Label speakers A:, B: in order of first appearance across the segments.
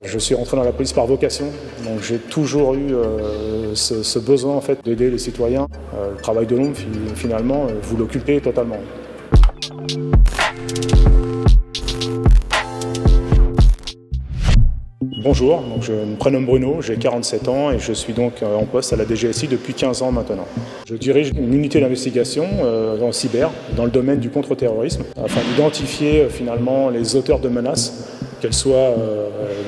A: Je suis rentré dans la police par vocation, donc j'ai toujours eu ce besoin en fait, d'aider les citoyens. Le travail de l'ombre, finalement, vous l'occupez totalement. Bonjour, donc je me prénomme Bruno, j'ai 47 ans et je suis donc en poste à la DGSI depuis 15 ans maintenant. Je dirige une unité d'investigation en cyber, dans le domaine du contre-terrorisme, afin d'identifier finalement les auteurs de menaces, qu'elles soient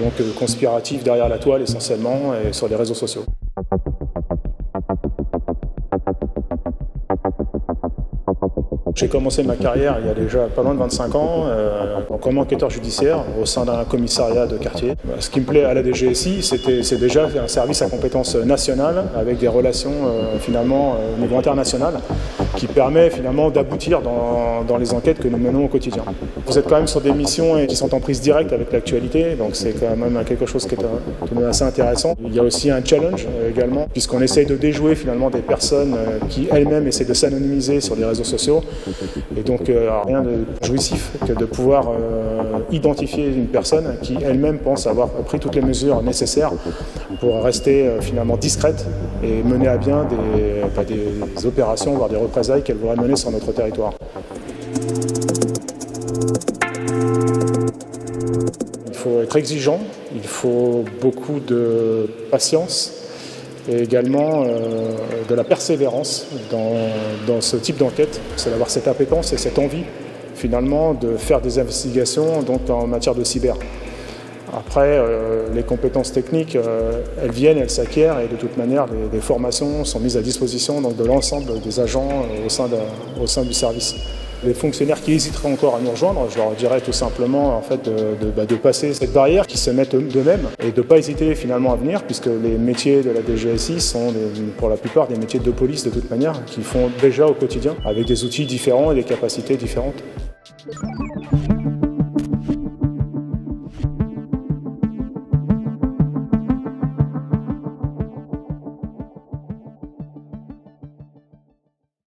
A: donc conspiratives derrière la toile essentiellement et sur les réseaux sociaux. J'ai commencé ma carrière il y a déjà pas loin de 25 ans comme enquêteur judiciaire au sein d'un commissariat de quartier. Ce qui me plaît à la DGSI, c'est déjà un service à compétence nationale avec des relations finalement au niveau international qui permet finalement d'aboutir dans les enquêtes que nous menons au quotidien. Vous êtes quand même sur des missions qui sont en prise directe avec l'actualité, donc c'est quand même quelque chose qui est assez intéressant. Il y a aussi un challenge également, puisqu'on essaye de déjouer finalement des personnes qui elles-mêmes essaient de s'anonymiser sur les réseaux sociaux. Et donc rien de jouissif que de pouvoir identifier une personne qui elle-même pense avoir pris toutes les mesures nécessaires pour rester finalement discrète et mener à bien des opérations, voire des représailles qu'elle voudrait mener sur notre territoire. Il faut être exigeant, il faut beaucoup de patience et également de la persévérance dans ce type d'enquête. C'est d'avoir cette appétence et cette envie finalement de faire des investigations donc, en matière de cyber. Après, les compétences techniques, elles viennent, elles s'acquièrent et de toute manière, des formations sont mises à disposition donc, de l'ensemble des agents au sein du service. Les fonctionnaires qui hésiteraient encore à nous rejoindre, je leur dirais tout simplement en fait, de passer cette barrière, qui se mettent d'eux-mêmes et de ne pas hésiter finalement à venir, puisque les métiers de la DGSI sont pour la plupart des métiers de police de toute manière, qu'ils font déjà au quotidien, avec des outils différents et des capacités différentes.